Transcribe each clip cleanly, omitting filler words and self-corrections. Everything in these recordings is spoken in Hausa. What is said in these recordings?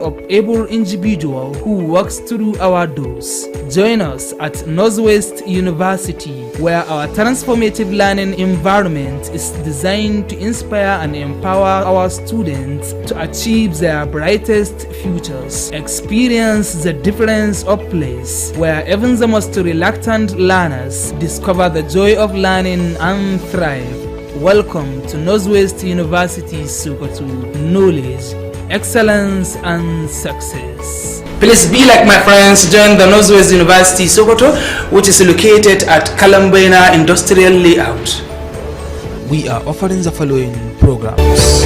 of able individual who works through our doors. Join us at Northwest University, where our transformative learning environment is designed to inspire and empower our students to achieve their brightest futures. Experience the difference of place, where even the most reluctant learners discover the joy of learning and thrive. Welcome to Northwest University Sokoto. Knowledge, excellence and success. Please be like my friends, join the Northwest University Sokoto, which is located at Kalambena Industrial Layout. We are offering the following programs.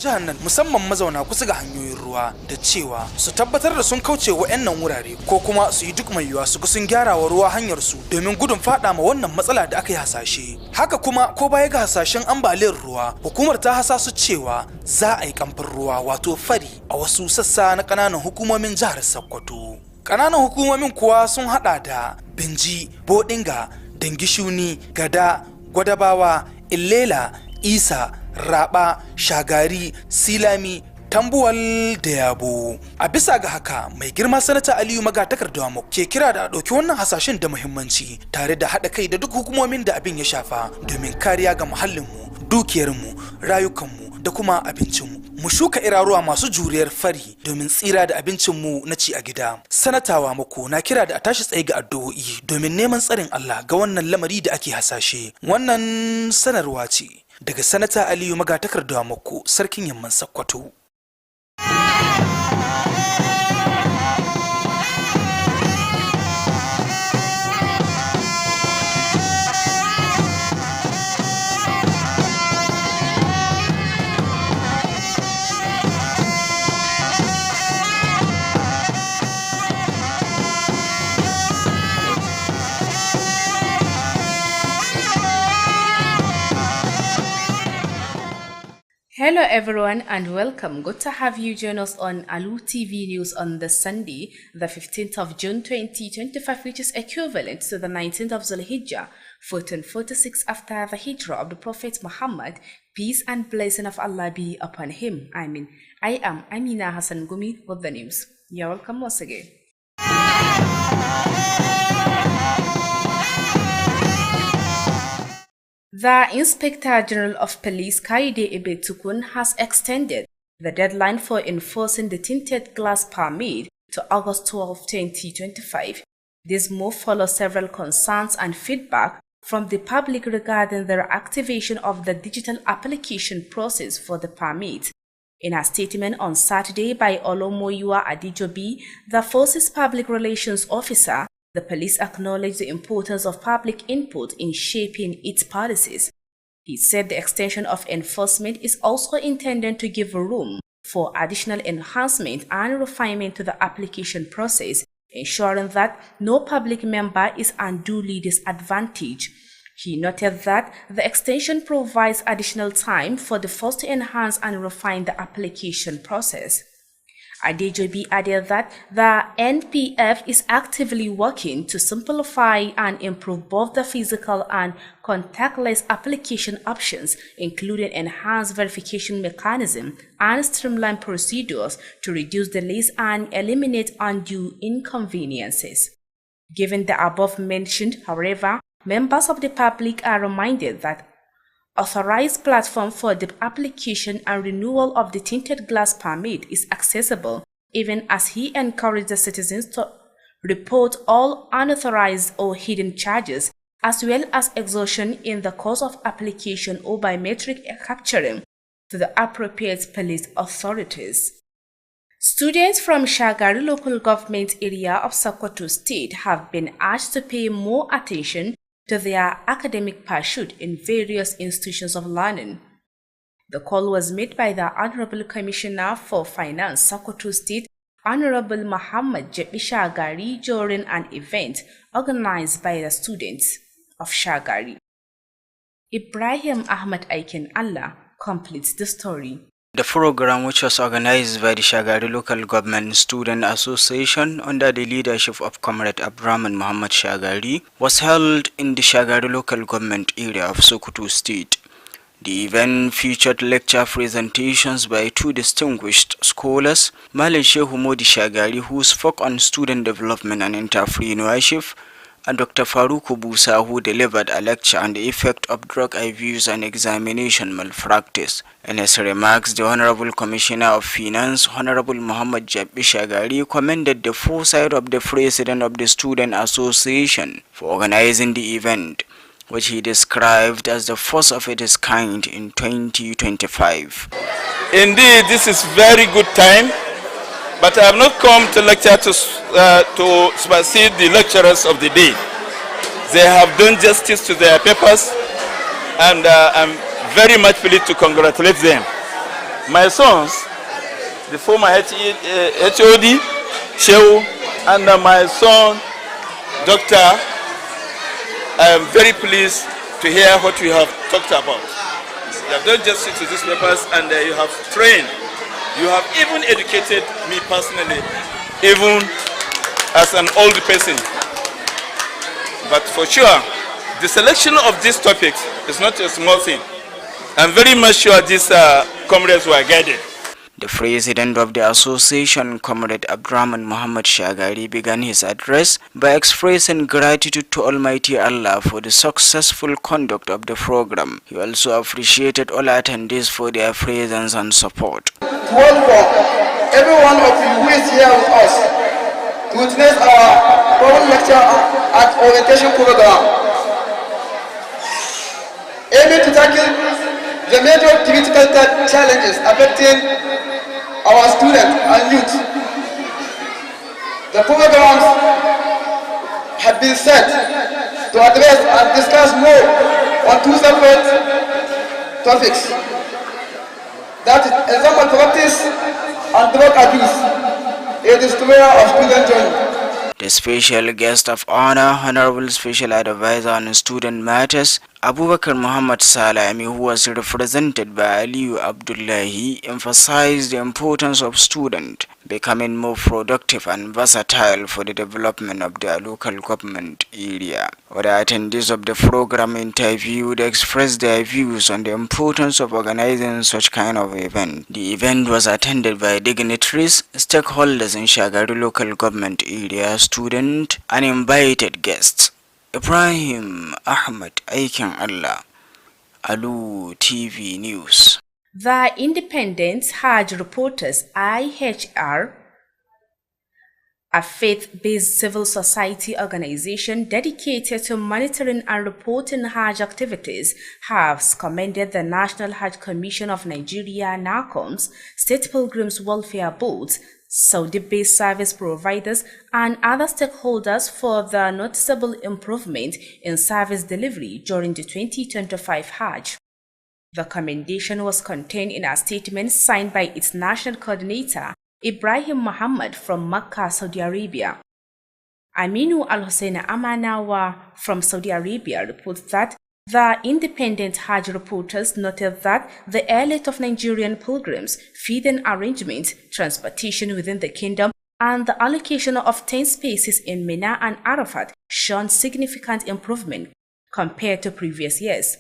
Jihar nan musamman mazauna kusa ga hanyoyin ruwa da cewa su tabbatar da sun kauce wa wayannan wurare ko kuma su yi duk mai yiwuwa su ga sun gyara wa ruwa hanyar su domin gudun fada ma wannan matsala da aka yi hasashe. Haka kuma ko baya ga hasashen ambaliyar ruwa, hukumar ta hasasu cewa za a yi kamfin ruwa wato fari a wasu sassa na kananan hukumomin jihar Sokoto. Kananan hukumomin kuwa sun hada da Binji, Bodinga, Dangishuni, Gada, Gwadabawa, Illela, Isa, Raba, Shagari, Silami, Tambuwal da Yabo. A bisa ga haka, mai girma sanata Aliyu Magatakarda ke kira da a ɗauki wannan hasashen da muhimmanci tare da haɗa kai da duk hukumomin da abin ya shafa domin kariya ga muhallinmu, dukiyarmu, rayukanmu da kuma abincinmu. Mu shuka iraruwa masu juriyar fari domin tsira da abincinmu na ci a gida. Sanatawa mako na kira da a tashi tsaye ga addu'o'i domin neman tsarin Allah ga wannan lamari da ake hasashe. Wannan sanarwa ce daga sanata Aliyu Magatakarda mako, sarkin Yamman Sokoto. Hello everyone and welcome. Good to have you join us on Alu TV News on the Sunday, the 15th of June 2025, which is equivalent to the 19th of Zulhijjah, 1446 after the hijrah of the Prophet Muhammad, peace and blessing of Allah be upon him. I am Amina Hassan Gumi with the news. You're welcome once again. The Inspector General of Police, Kaide Ibetukun, has extended the deadline for enforcing the tinted glass permit to August 12, 2025. This move follows several concerns and feedback from the public regarding the reactivation of the digital application process for the permit. In a statement on Saturday by Olomoyua Adijobi, the Force's Public Relations Officer, the police acknowledged the importance of public input in shaping its policies. He said the extension of enforcement is also intended to give room for additional enhancement and refinement to the application process, ensuring that no public member is unduly disadvantaged. He noted that the extension provides additional time for the force to enhance and refine the application process. Adejobi added that the NPF is actively working to simplify and improve both the physical and contactless application options, including enhanced verification mechanism and streamlined procedures to reduce delays and eliminate undue inconveniences. Given the above mentioned, however, members of the public are reminded that authorized platform for the application and renewal of the tinted glass permit is accessible, even as he encouraged the citizens to report all unauthorized or hidden charges, as well as exhaustion in the course of application or biometric capturing to the appropriate police authorities. Students from Shagari local government area of Sokoto State have been asked to pay more attention to their academic pursuit in various institutions of learning. The call was made by the Honorable Commissioner for Finance, Sokoto State, Honorable Muhammad Jebi Shagari, during an event organized by the students of Shagari. Ibrahim Ahmad Aiken Allah completes the story. The program, which was organized by the Shagari Local Government Student Association under the leadership of Comrade Abdurrahman Muhammad Shagari, was held in the Shagari Local Government area of Sokoto State. The event featured lecture presentations by two distinguished scholars, Malam Shehu Modi Shagari, who spoke on student development and entrepreneurship, and Dr. Farouk Busa, who delivered a lecture on the effect of drug abuse and examination malpractice. In his remarks, the Honorable Commissioner of Finance, Honorable Muhammad Jebi Shagari, commended the foresight of the President of the Student Association for organizing the event, which he described as the first of its kind in 2025. Indeed, this is very good time, but I have not come to lecture to supersede the lecturers of the day. They have done justice to their papers, and I'm very much pleased to congratulate them. My sons, the former HOD, Shehu, and my son, Doctor, I am very pleased to hear what you have talked about. You have done justice to these papers, and you have trained. You have even educated me personally, even as an old person. But for sure, the selection of these topics is not a small thing. I'm very much sure these comrades were guided. The president of the association, Comrade Abdurrahman Muhammad Shagari, began his address by expressing gratitude to Almighty Allah for the successful conduct of the program. He also appreciated all attendees for their presence and support. To welcome every one of you who is here with us to witness our program lecture and orientation program, aiming to tackle the major critical challenges affecting our students and youth. The programs have been set to address and discuss more on two separate topics. That is example practice and drug abuse, a destroyer of student journey. The special guest of honor, Honorable Special Advisor on Student Matters, Abubakar Muhammad Salami, who was represented by Aliyu Abdullahi, emphasized the importance of students becoming more productive and versatile for the development of their local government area. Other attendees of the program interviewed expressed their views on the importance of organizing such kind of event. The event was attended by dignitaries, stakeholders in Shagari local government area, students, and invited guests. Ibrahim Ahmad Aiken Allah, Alu TV News. The Independent Hajj Reporters IHR, a faith-based civil society organization dedicated to monitoring and reporting Hajj activities, has commended the National Hajj Commission of Nigeria (NACOMS), State Pilgrims Welfare Boards, Saudi-based service providers, and other stakeholders for the noticeable improvement in service delivery during the 2025 Hajj. The commendation was contained in a statement signed by its national coordinator, Ibrahim Muhammad from Makkah, Saudi Arabia. Aminu Al-Hussein Amanawa from Saudi Arabia reports that the independent Hajj reporters noted that the airlift of Nigerian pilgrims, feeding arrangements, transportation within the kingdom, and the allocation of 10 spaces in Mina and Arafat shown significant improvement compared to previous years.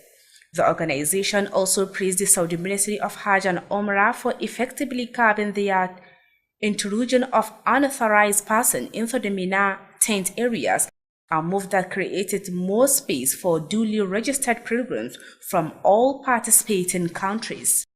The organization also praised the Saudi Ministry of Hajj and Umrah for effectively curbing the intrusion of unauthorized persons into the Mina tent areas, a move that created more space for duly registered pilgrims from all participating countries.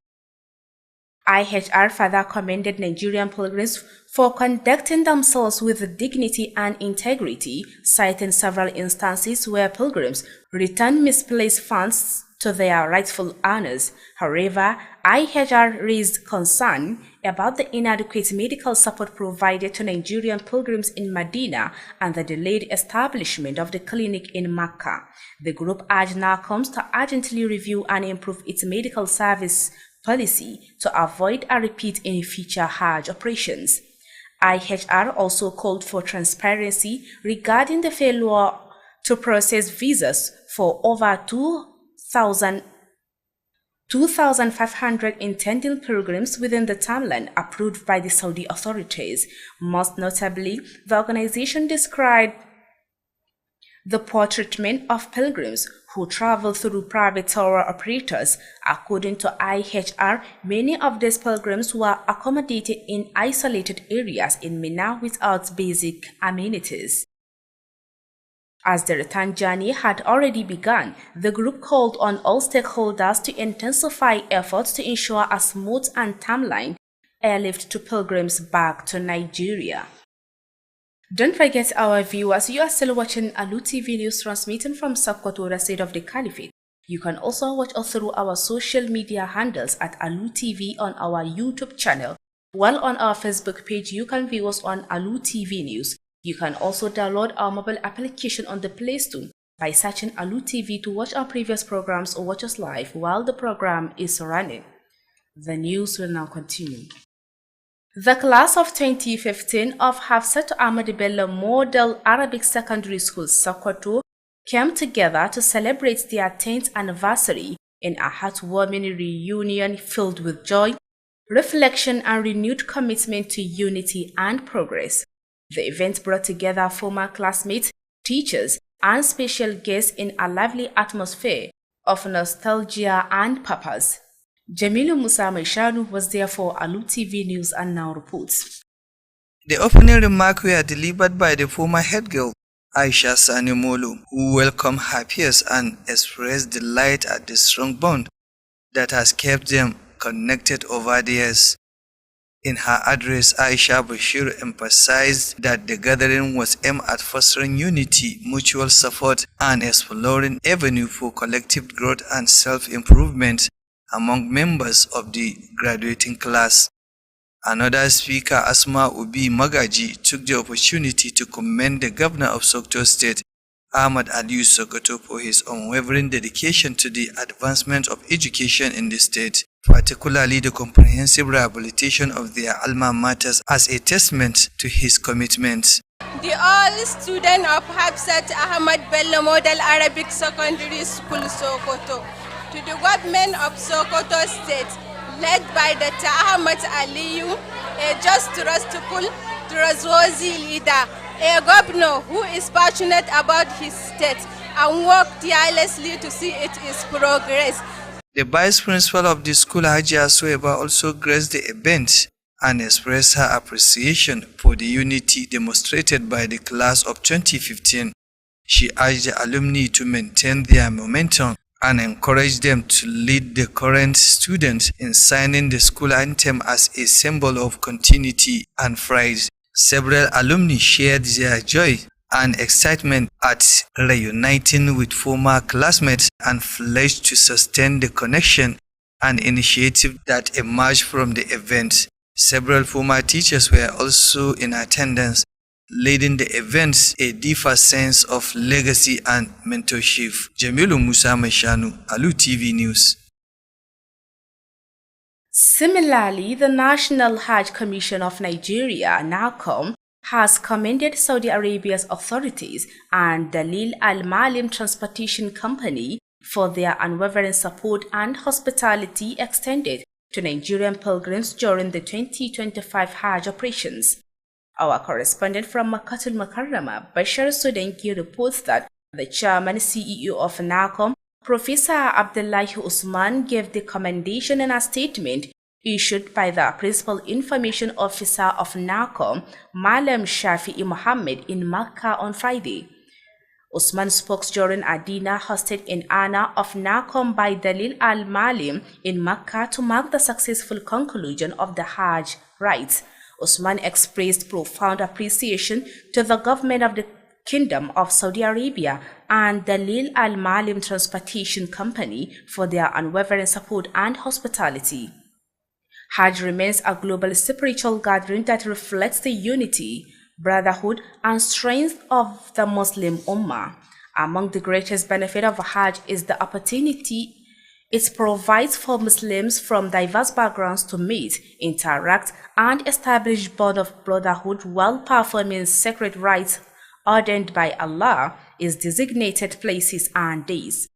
IHR further commended Nigerian pilgrims for conducting themselves with dignity and integrity, citing several instances where pilgrims returned misplaced funds to their rightful owners. However, IHR raised concern about the inadequate medical support provided to Nigerian pilgrims in Medina and the delayed establishment of the clinic in Mecca. The group urged NACOMS to urgently review and improve its medical service policy to avoid a repeat in future Hajj operations. IHR also called for transparency regarding the failure to process visas for over 2,500 intending pilgrims within the timeline approved by the Saudi authorities. Most notably, the organization described the poor treatment of pilgrims who travel through private tour operators. According to IHR, many of these pilgrims were accommodated in isolated areas in Mina without basic amenities. As the return journey had already begun, the group called on all stakeholders to intensify efforts to ensure a smooth and timeline airlift to pilgrims back to Nigeria. Don't forget, our viewers, you are still watching Alu TV news transmitting from Sokoto, the state of the Caliphate. You can also watch us through our social media handles at Alu TV on our YouTube channel, while on our Facebook page you can view us on Alu TV News. You can also download our mobile application on the Play Store by searching Alu TV to watch our previous programs or watch us live while the program is running. The news will now continue. The class of 2015 of Hafsat Ahmad Bello Model Arabic Secondary School, Sokoto, came together to celebrate their 10th anniversary in a heartwarming reunion filled with joy, reflection, and renewed commitment to unity and progress. The event brought together former classmates, teachers, and special guests in a lively atmosphere of nostalgia and purpose. Jamilu Musa Maishanu was there for Alu TV News and now reports. The opening remarks were delivered by the former head girl, Aisha Sani Molu, who welcomed her peers and expressed delight at the strong bond that has kept them connected over the years. In her address, Aisha Bashir emphasized that the gathering was aimed at fostering unity, mutual support, and exploring avenues for collective growth and self-improvement among members of the graduating class. Another speaker, Asma Ubi Magaji, took the opportunity to commend the governor of Sokoto State, Ahmad Aliyu Sokoto, for his unwavering dedication to the advancement of education in the state, particularly the comprehensive rehabilitation of their alma maters, as a testament to his commitment. The all students of Hafsat Ahmad Bello Model Arabic Secondary School, Sokoto, to the government of Sokoto State, led by Dr. Ahmad Aliyu, a just, trustful, trustworthy leader, a governor who is passionate about his state and works tirelessly to see its progress. The vice principal of the school, Hajia Sueba, also graced the event and expressed her appreciation for the unity demonstrated by the class of 2015. She urged the alumni to maintain their momentum and encourage them to lead the current students in signing the school anthem as a symbol of continuity and pride. Several alumni shared their joy and excitement at reuniting with former classmates and pledged to sustain the connection and initiative that emerged from the event. Several former teachers were also in attendance, leading the events a deeper sense of legacy and mentorship. Jamilu Musa Maishanu, Alu TV News. Similarly, the National Hajj Commission of Nigeria, NACOM, has commended Saudi Arabia's authorities and Dalil Al Malim Transportation Company for their unwavering support and hospitality extended to Nigerian pilgrims during the 2025 Hajj operations. Our correspondent from Makkatul Mukarrama, Bashar Sudanki, reports that the chairman CEO of NACOM, Professor Abdullahi Usman, gave the commendation in a statement issued by the Principal Information Officer of NACOM, Malam Shafi'i Mohammed, in Makkah on Friday. Usman spoke during a dinner hosted in honor of Nakom by Dalil al-Malim in Mecca to mark the successful conclusion of the Hajj rites. Usman expressed profound appreciation to the government of the Kingdom of Saudi Arabia and Dalil al-Malim Transportation Company for their unwavering support and hospitality. Hajj remains a global spiritual gathering that reflects the unity, brotherhood, and strength of the Muslim Ummah. Among the greatest benefit of Hajj is the opportunity it provides for Muslims from diverse backgrounds to meet, interact, and establish bond of brotherhood while performing sacred rites ordained by Allah in designated places and days.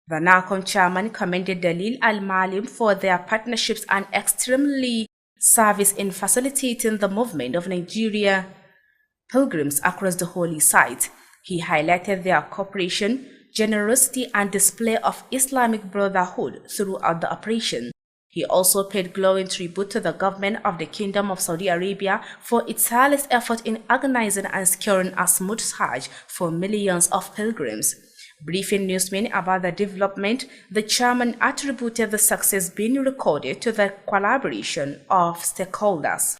The NACOM chairman commended Dalil al-Malim for their partnerships and extremely service in facilitating the movement of Nigeria pilgrims across the holy site. He highlighted their cooperation, generosity, and display of Islamic brotherhood throughout the operation. He also paid glowing tribute to the government of the Kingdom of Saudi Arabia for its tireless effort in organizing and securing a smooth Hajj for millions of pilgrims. Briefing newsmen about the development, the chairman attributed the success being recorded to the collaboration of stakeholders.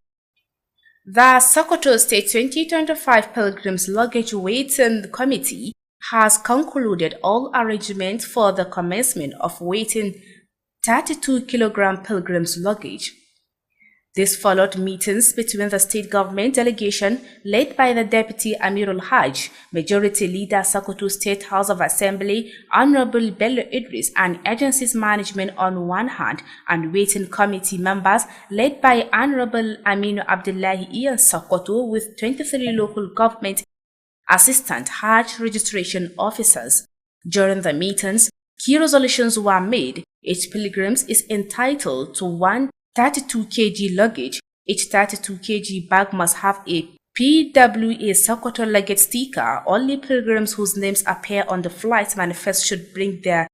The Sokoto State 2025 Pilgrims Luggage Weighting Committee has concluded all arrangements for the commencement of weighting 32-kilogram pilgrims luggage. This followed meetings between the state government delegation led by the Deputy Amirul Hajj, Majority Leader Sokoto State House of Assembly, Honorable Bello Idris, and agencies management on one hand, and waiting committee members led by Honorable Aminu Abdullahi Ian Sokoto with 23 local government assistant Hajj registration officers. During the meetings, key resolutions were made. Each pilgrim is entitled to one 32 kg luggage. Each 32 kg bag must have a PWA Sokoto luggage sticker. Only pilgrims whose names appear on the flight manifest should bring their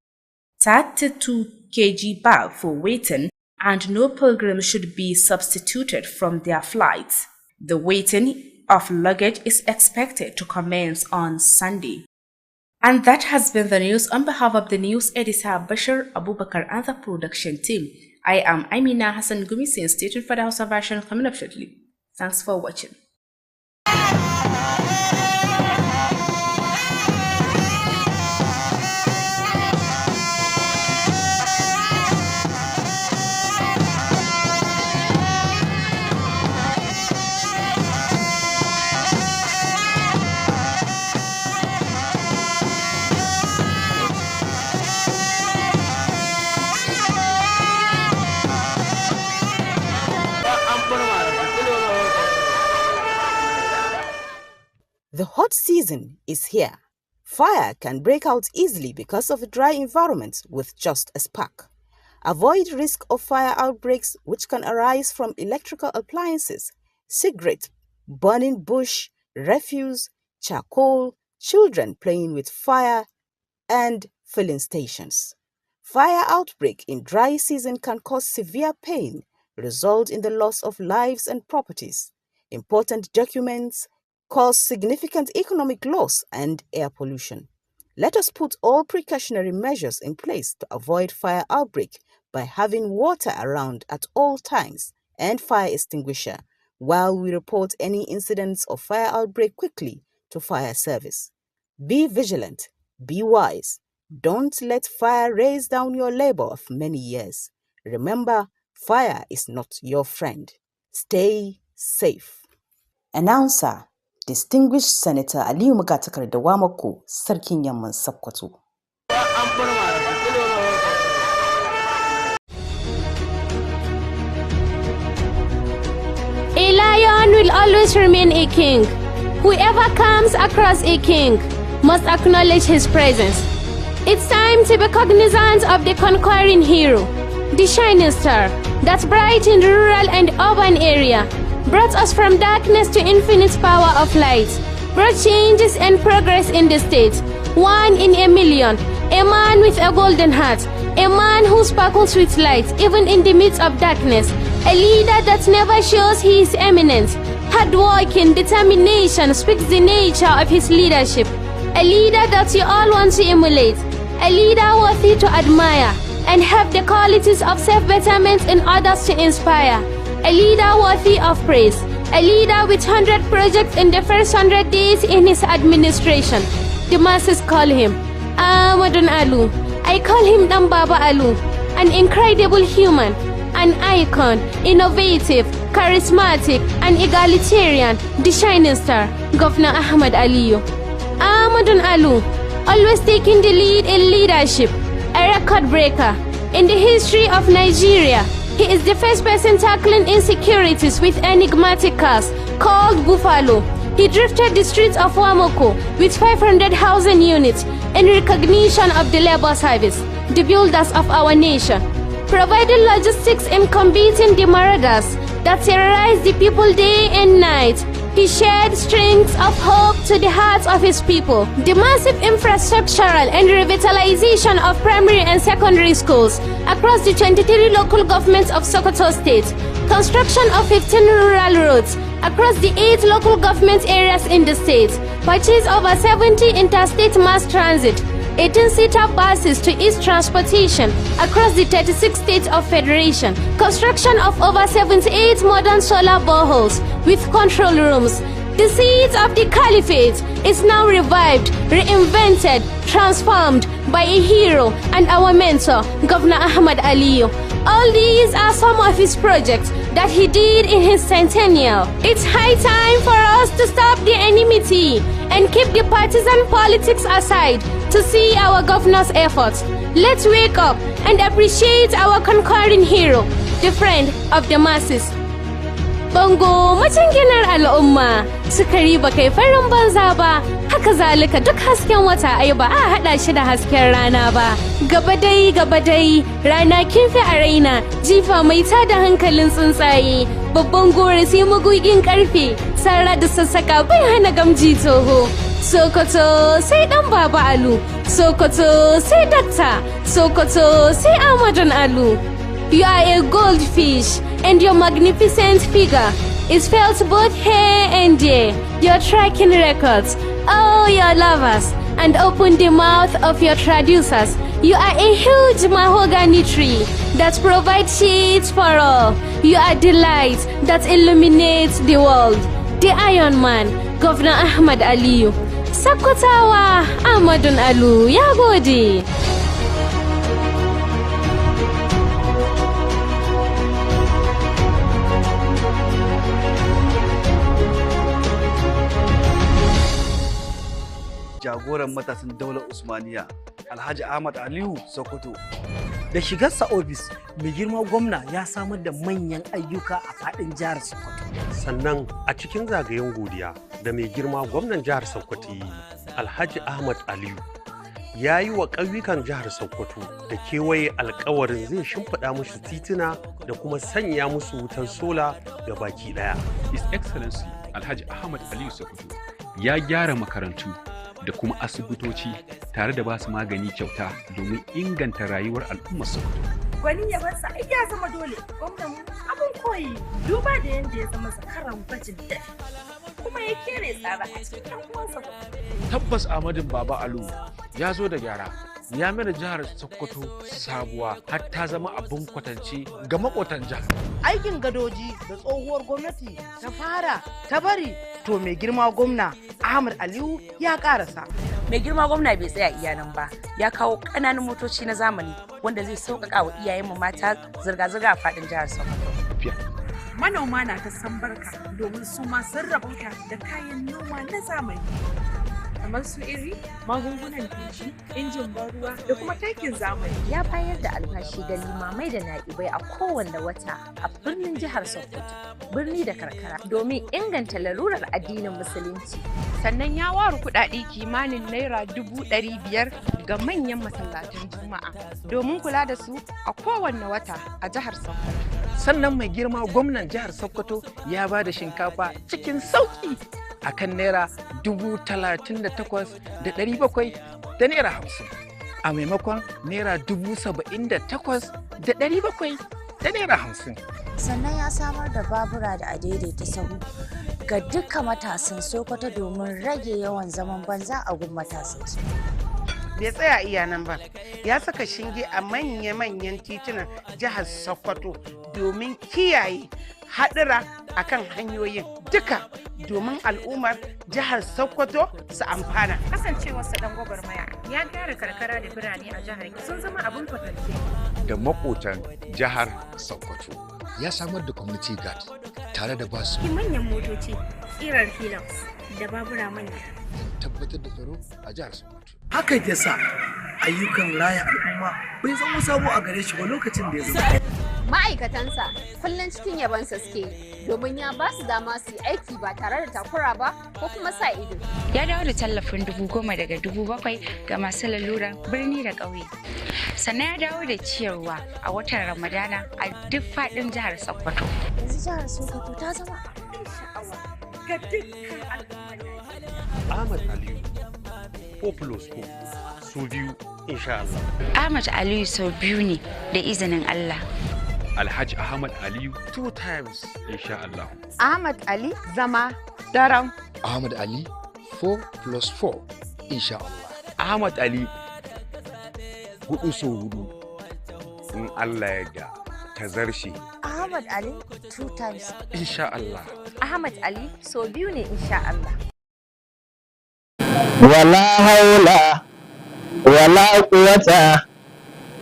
32 kg bag for weighting, and no pilgrim should be substituted from their flights. The weighting of luggage is expected to commence on Sunday. And that has been the news. On behalf of the news editor Bashir Abubakar and the production team, I am Amina Hassan Gumi, stay tuned for the House of Version coming up shortly. Thanks for watching. The hot season is here. Fire can break out easily because of a dry environment with just a spark. Avoid risk of fire outbreaks which can arise from electrical appliances, cigarette, burning bush, refuse, charcoal, children playing with fire, and filling stations. Fire outbreak in dry season can cause severe pain, result in the loss of lives and properties, important documents, cause significant economic loss and air pollution. Let us put all precautionary measures in place to avoid fire outbreak by having water around at all times and fire extinguisher while we report any incidents of fire outbreak quickly to fire service. Be vigilant, be wise. Don't let fire raise down your labor of many years. Remember, fire is not your friend. Stay safe. Announcer, Distinguished Senator Aliyu Magatakar da Wamako, Sarkin Yamman Sokoto. A lion will always remain a king. Whoever comes across a king must acknowledge his presence. It's time to be cognizant of the conquering hero, the shining star that brightened rural and urban area, brought us from darkness to infinite power of light, brought changes and progress in the state. One in a million, a man with a golden heart, a man who sparkles with light even in the midst of darkness, a leader that never shows he is eminent. Hard work and determination speaks the nature of his leadership. a leader that you all want to emulate, a leader worthy to admire and have the qualities of self-betterment in others to inspire, a leader worthy of praise, a leader with 100 projects in the first 100 days in his administration. The masses call him Amadun Alu. I call him Dan Baba Alu, an incredible human, an icon, innovative, charismatic, and egalitarian, the shining star, Governor Ahmad Aliyu. Amadun Alu, always taking the lead in leadership, a record breaker in the history of Nigeria. He is the first person tackling insecurities with enigmatic cars called Buffalo. He drifted the streets of Wamoko with 500,000 units in recognition of the labor service, the builders of our nation, providing logistics in combating the marauders that terrorize the people day and night. He shared strings of hope to the hearts of his people. The massive infrastructural and revitalization of primary and secondary schools across the 23 local governments of Sokoto State, construction of 15 rural roads across the 8 local government areas in the state, purchase over 70 interstate mass transit, 18-seater buses to ease transportation across the 36 states of federation, construction of over 78 modern solar boreholes with control rooms. The seeds of the caliphate is now revived, reinvented, transformed by a hero and our mentor, Governor Ahmad Aliyu. All these are some of his projects that he did in his centennial. It's high time for us to stop the enmity and keep the partisan politics aside to see our governor's efforts. Let's wake up and appreciate our conquering hero, the friend of the masses. Bango matanginar al'umma, sukari ba kai farin banza ba, haka zalika duk hasken wata ai ba a hada shi da hasken rana ba. Gaba dai, rana kin fi a raina, jifa mai tada hankalin tsuntsaye, babban gore sai magugin karfe, sara da sassaka bai hana gamji toho. Sokoto sai Dan Baba Alu, Sokoto sai Dakta, Sokoto sai Amadun Alu. You are a goldfish, and your magnificent figure is felt both here and there. Your tracking records, oh, your lovers, and open the mouth of your traducers. You are a huge mahogany tree that provides shades for all. You are the light that illuminates the world. The Iron Man, Governor Ahmad Aliyu. Sakotawa Amadun Alu, ya gode. Jagoran matasan daular Usmaniya Alhaji Ahmad Aliyu Sokoto. Da shigarsa ofis, mai girma gwamna ya samar da manyan ayyuka a faɗin jihar Sokoto. Sannan a cikin zagayen godiya da mai girma gwamnan jihar Sokoto Alhaji Ahmad Aliyu ya yi wa ƙauyukan jihar Sokoto da kewaye alkawarin zai shimfiɗa musu tituna da kuma sanya musu wutan sola ga baki ɗaya. His Excellency Alhaji Ahmad Aliyu Sokoto ya gyara makarantu da kuma asibitoci tare da basu magani kyauta domin inganta rayuwar al'ummar Sokoto. Gwani ya barsa ai ya zama dole, gwamnan mu abin koyi duba da yanda ya zama zakaran gwajin dafi kuma ya kere tsara a cikin uwansa. Tabbas Ahmadin Baba Alu ya zo da gyara, ya mana jihar Sokoto sabuwa har ta zama abin kwatance ga makotan jihar. Aikin gadoji da tsohuwar gwamnati ta fara ta bari to mai girma gwamna Ahmad Aliyu ya karasa. Mai girma gwamna bai tsaya iya nan ba, ya kawo ƙananan motoci na zamani wanda zai sauƙaƙa wa iyayenmu mata zirga-zirga a faɗin jihar Sokoto. Manoma na ta san barka domin su ma sun rabauta da kayan noma na zamani. Kamar su iri, magungunan feshi, injin ban ruwa da kuma takin zamani. Ya bayar da albashi ga limamai da na'ibai a kowanne wata a birnin jihar Sokoto, birni da karkara domin inganta larurar addinin musulunci. Sannan ya ware kuɗaɗe kimanin naira 500,000 ga manyan masallatan Juma'a domin kula da su a kowanne wata a jihar Sokoto. Sannan mai girma gwamnan jihar Sokoto ya ba da shinkafa cikin sauƙi akan naira 38,700 da naira 50 a maimakon naira 78,700 da naira 50. Sannan ya samar da babura da adaidaita sahu ga duka matasan Sokoto domin rage yawan zaman banza a gun matasan su. Bai tsaya iya nan ba, ya saka shinge a manya-manyan titunan jihar Sokoto domin kiyaye haɗura akan hanyoyin duka domin al'ummar jihar Sokoto su amfana. Kasancewarsa dan gwagwarmaya ya gyara karkara da birane a jihar sun zama abin kwatance. Da makotan jihar Sokoto ya samar da community guard tare da basu manyan motoci tsirar Hilux da babura manya. Tabbatar da tsaro a jihar Sokoto. Hakan ya sa ayyukan raya al'umma bai zama sabo a gare shi ba lokacin da ya zama. Ma'aikatansa kullum cikin yabansa suke domin ya ba su dama su yi aiki ba tare da takura ba ko kuma sa ido. Ya dawo da tallafin 10,000 daga 7,000 ga masu laluran birni da ƙauye. Sannan ya dawo da ciyarwa a watan Ramadana a duk faɗin jihar Sokoto. Yanzu jihar Sokoto ta zama abin sha'awa ga dukkan al'ummar. Ahmad Aliyu 4+4 su biyu insha Allah. Ahmad Aliyu sau biyu ne da izinin Allah. Alhaji Ahmad Aliyu 2 times insha Allah. Ahmad Ali zama daram. Ahmad Ali 4+4 insha Allah. Ahmad Ali 4 sau 4 in Allah ya da ta zarshi. Ahmad Ali 2 times insha Allah. Ahmad Ali sau biyu ne insha Allah. Wala haula wala quwwata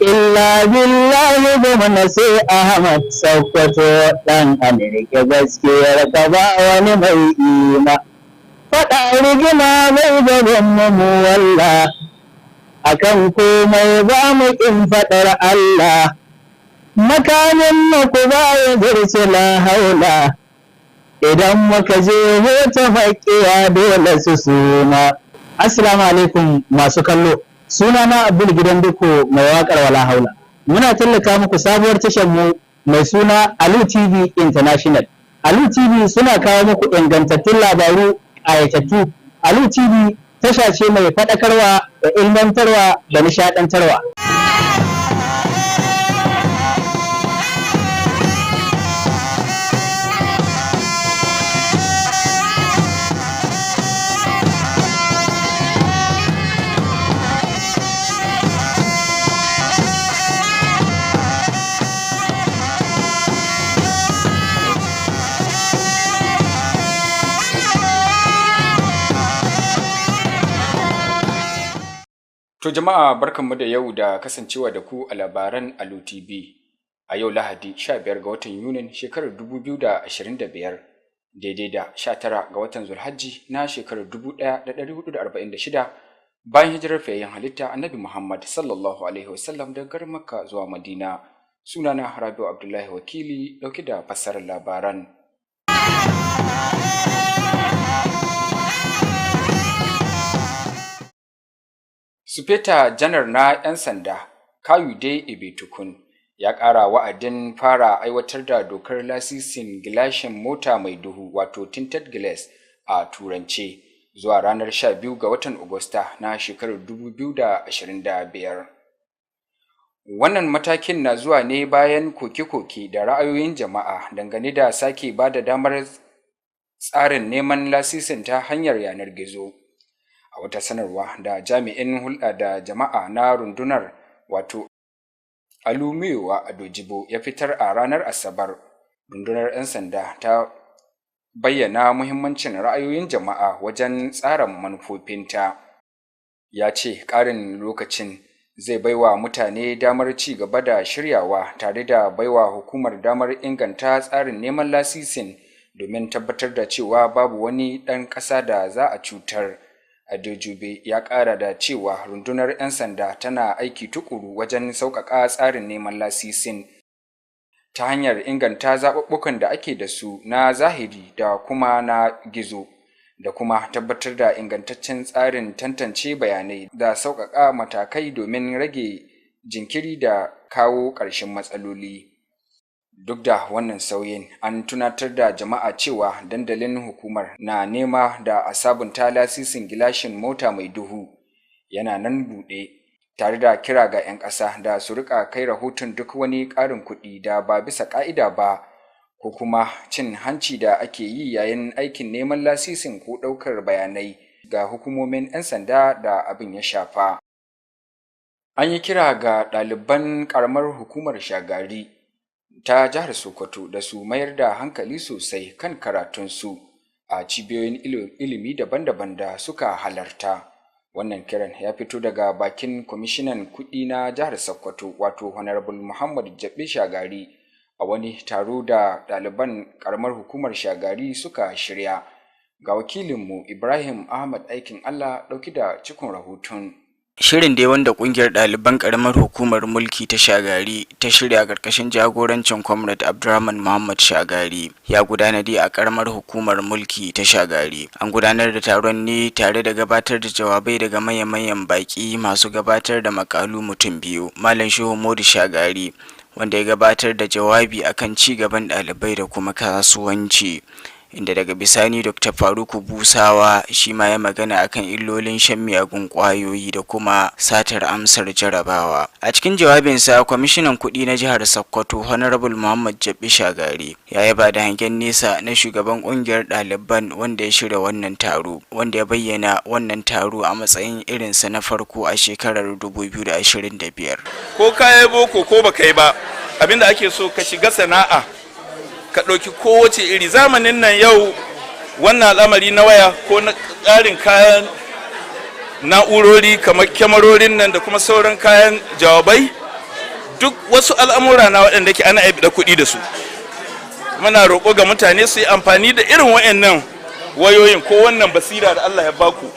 illa billahi gwamna sai Ahmad Sokoto dan Amerika gaskiyar ka ba wani mai ima faɗa rigima mai gaban mu walla akan komai ba mu kin faɗar Allah makamin mu ku ba ya zirce la haula idan muka je wata makiya dole su suma. Assalamu alaikum masu kallo. Sunana Abdul Gidan Duko mai waƙar wala haula. Muna tallata muku sabuwar tashar mu mai suna Alu TV International. Alu TV suna kawo muku ingantattun labaru ayatattu. Alu TV tasha ce mai faɗakarwa da ilmantarwa da nishaɗantarwa. To jama'a barkanmu da yau da kasancewa da ku a labaran Alu TV. A yau Lahadi 15 ga watan Yunin shekarar 2025 daidai da 19 ga watan Zulhajji na shekarar 1446 bayan hijirar fiyayyen halitta Annabi Muhammad sallallahu alaihi wasallam daga garin Makka zuwa Madina. Sunana Rabi'u Abdullahi Wakili dauke da fassarar labaran. Sufeta janar na 'yan sanda Kayode Ebetukun ya ƙara wa'adin fara aiwatar da dokar lasisin gilashin mota mai duhu wato tinted glass a turance zuwa ranar 12 ga watan Agusta na shekarar 2025. Wannan matakin na zuwa ne bayan koke-koke da ra'ayoyin jama'a dangane da sake ba da damar tsarin neman lasisin ta hanyar yanar gizo. A wata sanarwa da jami'in hulɗa da jama'a na rundunar wato Alu Tv ya fitar a ranar Asabar, rundunar 'yan sanda ta bayyana muhimmancin ra'ayoyin jama'a wajen tsara manufofinta. Ya ce ƙarin lokacin zai baiwa mutane damar ci gaba da shiryawa tare da baiwa hukumar damar inganta tsarin neman lasisin domin tabbatar da cewa babu wani ɗan ƙasa da za a cutar. Adejube ya ƙara da cewa rundunar 'yan sanda tana aiki tukuru wajen sauƙaƙa tsarin neman lasisin ta hanyar inganta zaɓuɓɓukan da ake da su na zahiri da kuma na gizo da kuma tabbatar da ingantaccen tsarin tantance bayanai da sauƙaƙa matakai domin rage jinkiri da kawo ƙarshen matsaloli. Duk da wannan sauyin, an tunatar da jama'a cewa dandalin hukumar na nema da a sabunta lasisin gilashin mota mai duhu yana nan buɗe, tare da kira ga 'yan ƙasa da su rika kai rahoton duk wani ƙarin kuɗi da ba bisa ƙa'ida ba ko kuma cin hanci da ake yi yayin aikin neman lasisin ko ɗaukar bayanai ga hukumomin 'yan sanda da abin ya shafa. An yi kira ga ɗaliban ƙaramar hukumar Shagari ta jihar Sokoto da su mayar da hankali sosai kan karatunsu a cibiyoyin ilimi daban-daban da suka halarta. Wannan kiran ya fito daga bakin kwamishinan kuɗi na jihar Sokoto wato Honorable Muhammad Jabi Shagari a wani taro da ɗaliban ƙaramar hukumar Shagari suka shirya. Ga wakilinmu Ibrahim Ahmad Aikin Allah ɗauki da cikon rahoton. Shirin dai wanda kungiyar ɗaliban ƙaramar hukumar mulki ta Shagari ta shirya ƙarƙashin jagorancin Comrade Abdurrahman Muhammad Shagari ya gudana dai a ƙaramar hukumar mulki ta Shagari. An gudanar da taron ne tare da gabatar da jawabai daga manyan baƙi masu gabatar da makalu mutum biyu. Malam Shehu Modu Shagari wanda ya gabatar da jawabi akan ci gaban ɗalibai da kuma kasuwanci. Inda daga bisani Dr. Faruku Busawa shi ma ya magana akan illolin shan miyagun ƙwayoyi da kuma satar amsar jarabawa. A cikin jawabinsa, kwamishinan kuɗi na jihar Sokoto Honorable Muhammad Jabi Shagari ya yaba da hangen nesa na shugaban ƙungiyar ɗaliban wanda ya shirya wannan taro, wanda ya bayyana wannan taro a matsayin irinsa na farko a shekarar 2025. Ko ka yi boko ko baka yi ba, abinda ake so ka shiga sana'a. Ka ɗauki kowace iri. Zamanin nan yau wannan al'amari na waya ko na ƙarin kayan na'urori kamar kyamarorin nan da kuma sauran kayan jawabai, duk wasu al'amura na waɗanda ke ana da kuɗi da su. Muna roƙo ga mutane su yi amfani da irin waɗannan wayoyin ko wannan basira da Allah ya baku,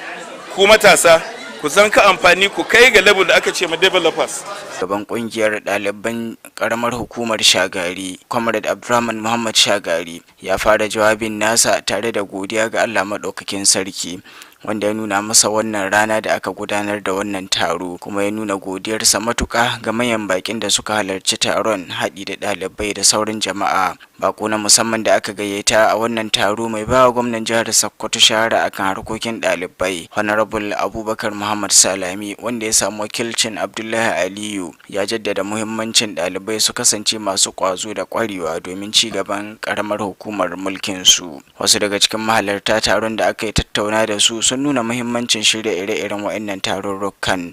ku matasa ku san ka amfani ku kai ga level da aka ce ma developers. Gaban kungiyar ɗaliban ƙaramar hukumar Shagari, Comrade Abdurrahman Muhammad Shagari ya fara jawabin nasa tare da godiya ga Allah Maɗaukakin Sarki, wanda ya nuna masa wannan rana da aka gudanar da wannan taro, kuma ya nuna godiyarsa matuƙa ga manyan baƙin da suka halarci taron haɗi da ɗalibai da sauran jama'a. Bako na musamman da aka gayyata a wannan taro mai bawa gwamnan jihar Sokoto shahara akan harkokin ɗalibai, Honorable Abubakar Muhammad Salami, wanda ya samu wakilcin Abdullahi Aliyu, ya jaddada muhimmancin ɗalibai su kasance masu ƙwazo da ƙwarewa domin ci gaban ƙaramar hukumar mulkin su. Wasu daga cikin mahalarta taron da aka yi tattauna da su sun nuna muhimmancin shirya ire-iren waɗannan tarurrukan.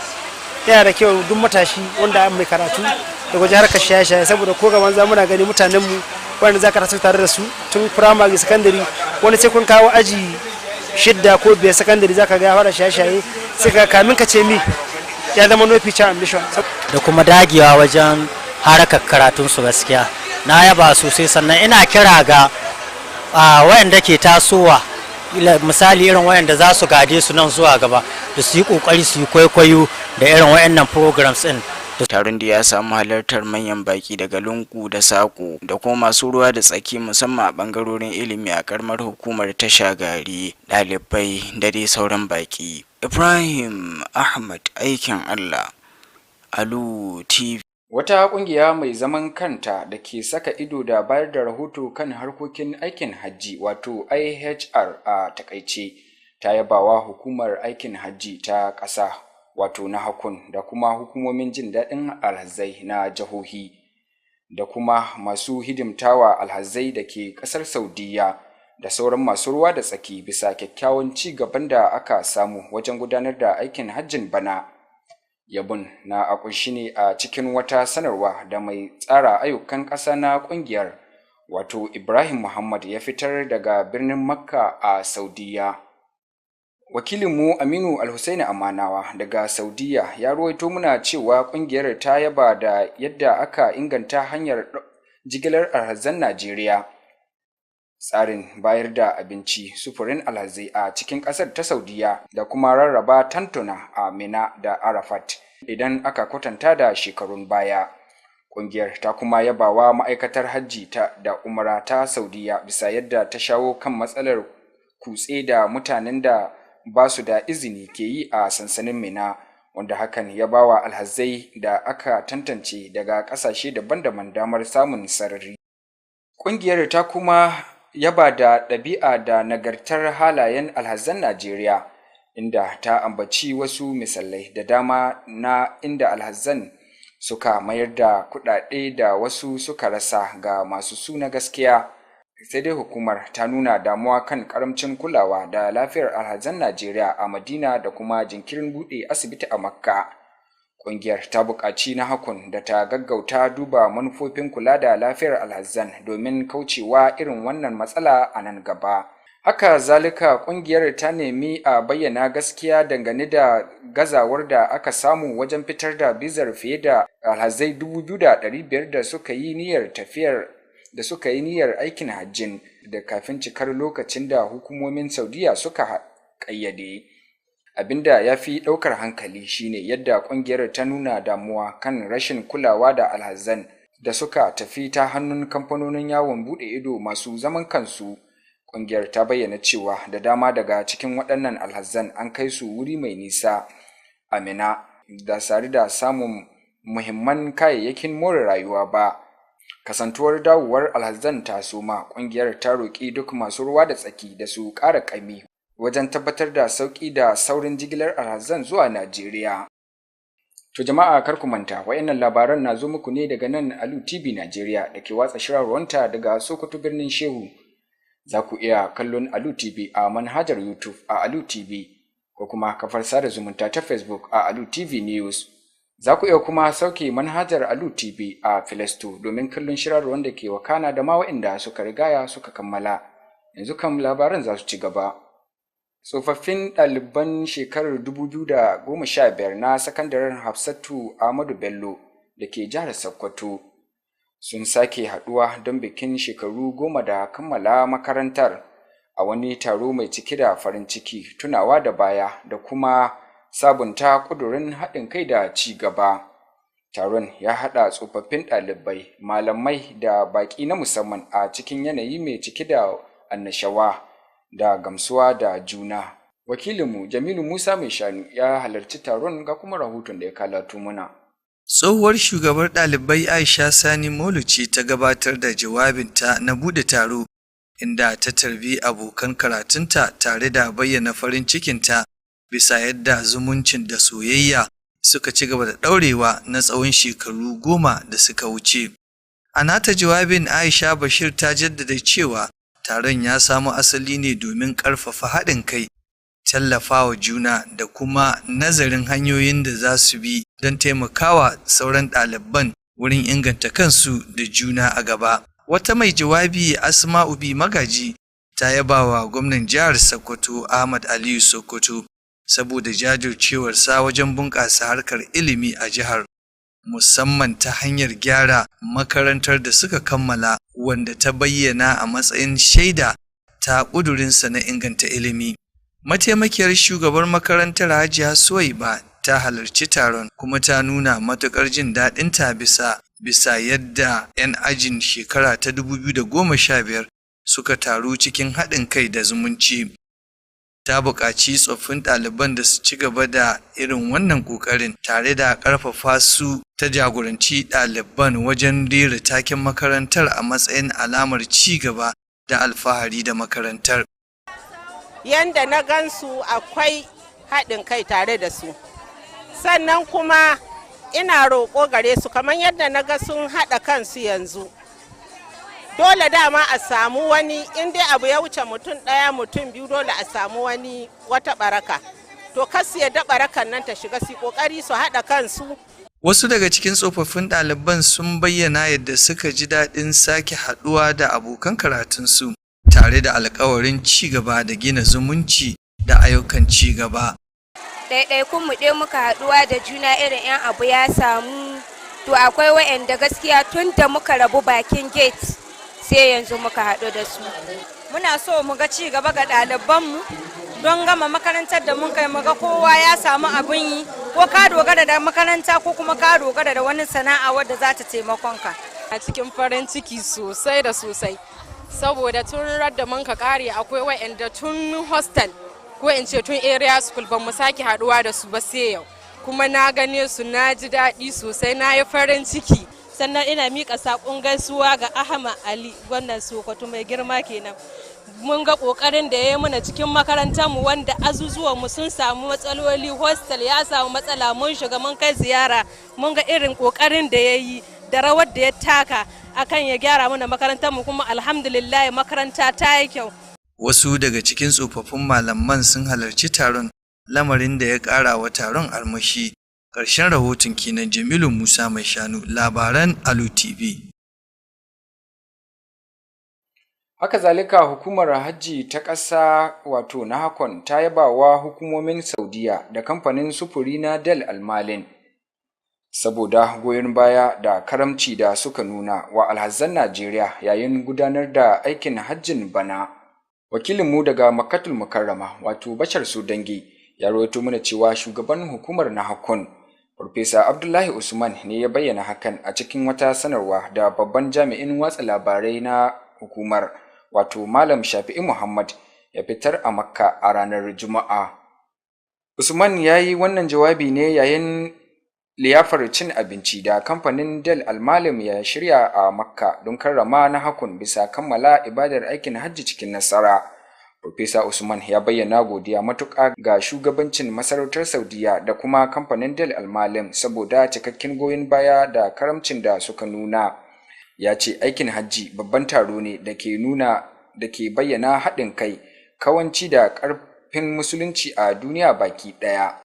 Yana da kyau duk matashi wanda mai karatu da gwaje harkar shaye-shaye, saboda ko gaban za muna gani mutanenmu wanda za ka rasu tare da su tun firamare sakandare, wani sai kun kawo aji 6 ko 5 sakandare za ka ga ya fara shaye-shaye, sai ka kamin ka ce mi ya zama no future ambition. Da kuma dagewa wajen harkar karatunsu gaskiya na yaba sosai. Sannan ina kira ga wayanda ke tasowa, misali irin wayanda za su gade su nan zuwa gaba, da su yi kokari su yi kwaikwayo da irin wayannan programs din. Taron da ya samu halartar manyan baki daga lungu da sako da kuma masu ruwa da tsaki musamman a bangarorin ilimi a karamar hukumar ta Shagari, ɗalibai da dai sauran baki. Ibrahim Ahmad Aikin Allah, Alu TV. Wata ƙungiya mai zaman kanta da ke saka ido da bayar da rahoto kan harkokin aikin hajji wato IHR a takaice ta yabawa hukumar aikin hajji ta ƙasa wato na hakun da kuma hukumomin jin daɗin alhazai na jihohi da kuma masu hidimtawa alhazai da ke ƙasar Saudiya da sauran masu ruwa da tsaki bisa kyakkyawan ci gaban da aka samu wajen gudanar da aikin hajjin bana. Yabon na a ƙunshi ne a cikin wata sanarwa da mai tsara ayyukan ƙasa na ƙungiyar wato Ibrahim Muhammad ya fitar daga birnin Makka a Saudiya. Wakilinmu Aminu Alhussaini Amanawa daga Saudiya ya ruwaito muna cewa ƙungiyar ta yaba da yadda aka inganta hanyar jigilar alhazan Najeriya, tsarin bayar da abinci, sufurin alhazai a cikin ƙasar ta Saudiya da kuma rarraba tantuna a Mina da Arafat idan aka kwatanta da shekarun baya. Ƙungiyar ta kuma yabawa ma'aikatar hajji da umara ta Saudiya bisa yadda ta shawo kan matsalar kutse da mutanen da ba su da izini ke yi a sansanin Mina, wanda hakan ya bawa alhazai da aka tantance daga ƙasashe daban-daban damar samun sarari. Ƙungiyar ta kuma yaba da ɗabi'a da nagartar halayen alhazan Najeriya, inda ta ambaci wasu misalai da dama na inda alhazan suka mayar da kuɗaɗe da wasu suka rasa ga masu suna gaskiya sai dai hukumar ta nuna damuwa kan karamcin kulawa da lafiyar alhazan Najeriya a Madina da kuma jinkirin buɗe asibiti a Makka. Ƙungiyar ta buƙaci na hakun da ta gaggauta duba manufofin kula da lafiyar alhazan domin kaucewa irin wannan matsala a nan gaba. Haka zalika ƙungiyar ta nemi a bayyana gaskiya dangane da gazawar da aka samu wajen fitar da bizar fiye da alhazai 2,500 da suka yi niyyar aikin hajjin da kafin cikar lokacin da hukumomin Saudiya suka ƙayyade. Abinda ya fi ɗaukar hankali shine yadda ƙungiyar ta nuna damuwa kan rashin kulawa da alhazan da suka tafi ta hannun kamfanonin yawon buɗe ido masu zaman kansu. Ƙungiyar ta bayyana cewa da dama daga cikin waɗannan alhazan an kai su wuri mai nisa a Mina da sare da samun muhimman kayayyakin more rayuwa ba. Kasantuwar dawowar alhazan ta soma, ƙungiyar ta roƙi duk masu ruwa da tsaki da su ƙara ƙaimi wajen tabbatar da sauƙi da saurin jigilar alhazan zuwa Najeriya. To jama'a kar ku manta, wayannan labaran na zo muku ne daga nan Alu TV Najeriya da ke watsa shirarwanta daga Sokoto birnin Shehu. Za ku iya kallon Alu TV a manhajar YouTube a Alu TV ko kuma kafar sada zumunta ta Facebook a Alu TV News. Za ku iya kuma sauke manhajar Alu TV a Play Store domin kallon shirarwan da ke wakana da ma waɗanda suka rigaya suka kammala. Yanzu kam labaran za su ci gaba. Tsofaffin ɗaliban shekarar 2015 na sakandaren Hafsatu Ahmadu Bello da ke jihar Sokoto sun sake haɗuwa don bikin shekaru 10 da kammala makarantar a wani taro mai cike da farin ciki, tunawa da baya da kuma sabunta ƙudurin haɗin kai da ci gaba. Taron ya haɗa tsofaffin ɗalibai, malamai da baƙi na musamman a cikin yanayi mai cike da annashawa da gamsuwa da juna. Wakilinmu Jamilu Musa Mai Shanu ya halarci taron ga kuma rahoton da ya kalato muna. Tsohuwar shugabar ɗalibai Aisha Sani Molu ce ta gabatar da jawabinta na buɗe taro, inda ta tarbi abokan karatunta tare da bayyana farin cikinta bisa yadda zumuncin da soyayya suka ci gaba da ɗaurewa na tsawon shekaru 10 da suka wuce. A nata jawabin, Aisha Bashir ta jaddada cewa taron ya samo asali ne domin ƙarfafa haɗin kai, tallafawa juna da kuma nazarin hanyoyin da za su bi don taimakawa sauran ɗaliban wurin inganta kansu da juna a gaba. Wata mai jawabi, Asma'u B. Magaji, ta yaba wa gwamnan jihar Sokoto Ahmad Aliyu Sokoto saboda jajircewarsa wajen bunƙasa harkar ilimi a jihar, musamman ta hanyar gyara makarantar da suka kammala, wanda ta bayyana a matsayin shaida ta ƙudurinsa na inganta ilimi. Mataimakiyar shugabar makarantar Hajiya Suwaiba ta halarci taron kuma ta nuna matuƙar jin daɗinta bisa yadda 'yan ajin shekara ta 2015 suka taru cikin haɗin kai da zumunci. Ta buƙaci tsoffin ɗaliban da su ci gaba da irin wannan ƙoƙarin tare da ƙarfafa su. Ta jagoranci ɗaliban wajen rera taken makarantar a matsayin alamar ci gaba da alfahari da makarantar. Yanda na gansu akwai haɗin kai tare da su, sannan kuma ina roƙo gare su kamar yadda na ga sun haɗa kansu yanzu. Dole dama a samu wani, in dai abu ya wuce mutum ɗaya mutum biyu, dole a samu wani wata baraka. To kasu yadda barakan nan ta shiga, su ƙoƙari su haɗa kansu. Wasu daga cikin tsofaffin ɗaliban sun bayyana yadda suka ji daɗin sake haɗuwa da abokan karatunsu tare da alƙawarin ci gaba da gina zumunci da ayyukan ci gaba. Ɗaiɗaikun mu ɗaya muka haɗuwa da juna irin 'yan abu ya samu, to akwai waɗanda gaskiya tun da muka rabu bakin gate sai yanzu muka haɗu da su. Muna so mu ga ci gaba ga ɗalibanmu don gama makarantar da mun kai muga kowa ya samu abin yi, ko ka dogara da makaranta ko kuma ka dogara da wani sana'a wadda za ta taimakon ka. A cikin farin ciki sosai da sosai, saboda tun radda mun ka kare akwai wa'anda tun hostel ko in ce tun area school ban mu sake haduwa da su ba sai yau, kuma na gane su na ji daɗi sosai, na yi farin ciki. Sannan ina miƙa saƙon gaisuwa ga Ahmad Ali, wannan Sokoto mai girma kenan. Mun ga ƙoƙarin da ya yi mana cikin makarantarmu, wanda azuzuwanmu sun samu matsaloli, hostel ya samu matsala, mun shiga mun kai ziyara, mun ga irin ƙoƙarin da ya yi da rawar da ya taka akan ya gyara mana makarantar mu, kuma alhamdulillah makaranta ta yi kyau. Wasu daga cikin tsofaffin malaman sun halarci taron, lamarin da ya ƙara wa taron armashi. Ƙarshen rahoton kenan. Jamilu Musa Mai Shanu, labaran Alu TV. Haka zalika hukumar hajji ta ƙasa wato NAHCON ta yaba wa hukumomin Saudiya da kamfanin sufuri na Del Almalin saboda goyon baya da karamci da suka nuna wa alhazan Najeriya yayin gudanar da aikin hajjin bana. Wakilinmu daga Makkatul Mukarrama wato Bashar Sudangi ya rawaito mana cewa shugaban hukumar NAHCON Farfesa Abdullahi Usman ne ya bayyana hakan a cikin wata sanarwa da babban jami'in watsa labarai na hukumar wato Malam Shafi'i Muhammad ya fitar a Makka a ranar Juma'a. Usman ya yi wannan jawabi ne yayin liyafar cin abinci da kamfanin Del Almalim ya shirya a Makka don karrama NAHCON bisa kammala ibadar aikin hajji cikin nasara. Farfesa Usman ya bayyana godiya matuƙa ga shugabancin masarautar Saudiya da kuma kamfanin Del Almalim saboda cikakken goyon baya da karamcin da suka nuna. Ya ce aikin hajji babban taro ne da ke bayyana haɗin kai, kawanci da ƙarfin musulunci a duniya baki ɗaya.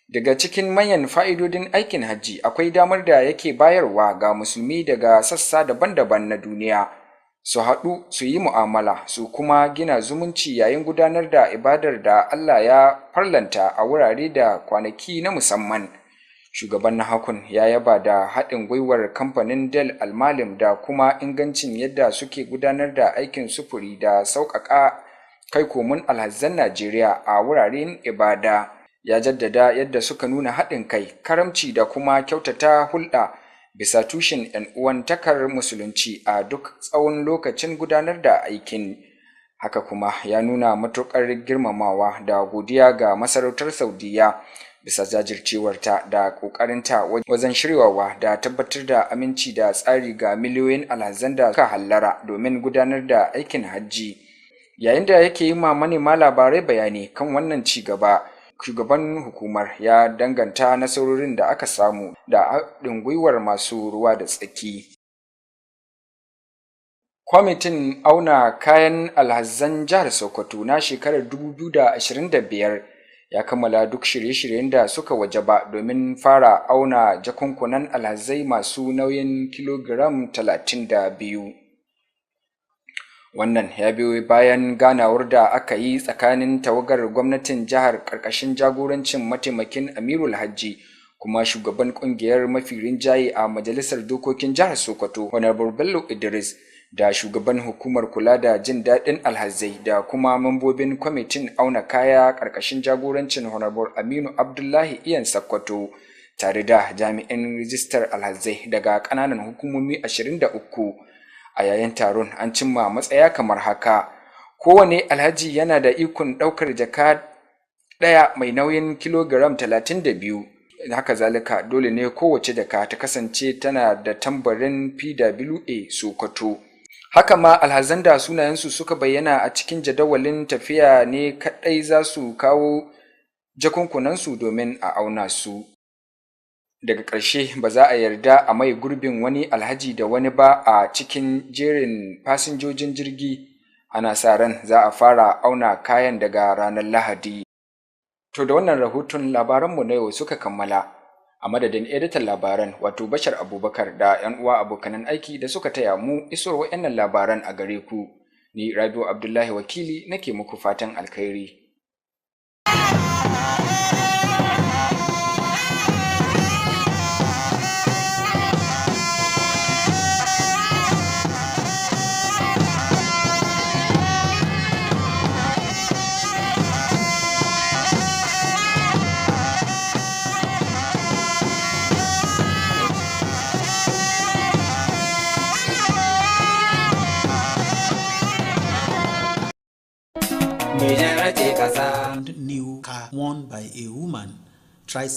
Daga cikin manyan fa'idodin aikin hajji akwai damar da yake bayarwa ga musulmi daga sassa daban-daban na duniya su haɗu su yi mu'amala su kuma gina zumunci yayin gudanar da ibadar da Allah ya farlanta a wurare da kwanaki na musamman. Shugaban NAHCON ya yaba da haɗin gwiwar kamfanin Del Almalim da kuma ingancin yadda suke gudanar da aikin sufuri da sauƙaƙa kai komun alhazan Najeriya a wuraren ibada. Ya jaddada yadda suka nuna haɗin kai, karamci da kuma kyautata hulɗa bisa tushen 'yan uwantakar musulunci a duk tsawon lokacin gudanar da aikin. Haka kuma ya nuna matuƙar girmamawa da godiya ga masarautar Saudiya bisa jajircewarta da ƙoƙarinta wajen shiryawa da tabbatar da aminci da tsari ga miliyoyin alhazan da suka hallara domin gudanar da aikin hajji. Yayin da yake yi ma manema labarai bayani kan wannan ci gaba, shugaban hukumar ya danganta nasarorin da aka samu da haɗin gwiwar masu ruwa da tsaki. Kwamitin auna kayan alhazan jihar Sokoto na shekarar 2025 ya kammala duk shirye-shiryen da suka wajaba domin fara auna jakunkunan alhazai masu nauyin kilogiram 32. Wannan ya biyo bayan ganawar da aka yi tsakanin tawagar gwamnatin jihar ƙarƙashin jagorancin mataimakin Amirul Hajji kuma shugaban ƙungiyar mafi rinjaye a Majalisar Dokokin Jihar Sokoto, Honorable Bello Idris, da shugaban hukumar kula da jin daɗin alhazai da kuma mambobin kwamitin auna kaya ƙarƙashin jagorancin Honorable Aminu Abdullahi Iyan Sokoto, tare da jami'in rijistar alhazai daga ƙananan hukumomi 23. A yayin taron an cimma matsaya kamar haka: kowane alhaji yana da ikon ɗaukar jaka ɗaya mai nauyin kilogiram 32. Haka zalika dole ne kowace jaka ta kasance tana da tambarin PWA Sokoto. Haka ma alhazan da sunayensu suka bayyana a cikin jadawalin tafiya ne kaɗai za su kawo jakunkunansu domin a auna su. Daga ƙarshe ba za a yarda a mai gurbin wani alhaji da wani ba a cikin jerin fasinjojin jirgi. Ana sa ran za a fara auna kayan daga ranar Lahadi. To da wannan rahoton labaranmu na yau suka kammala. A madadin editan labaran wato Bashar Abubakar da 'yan uwa abokanan aiki da suka taya mu isowar waɗannan labaran a gare ku, ni Rabiu Abdullahi Wakili nake muku fatan alkhairi. New car won by a woman tries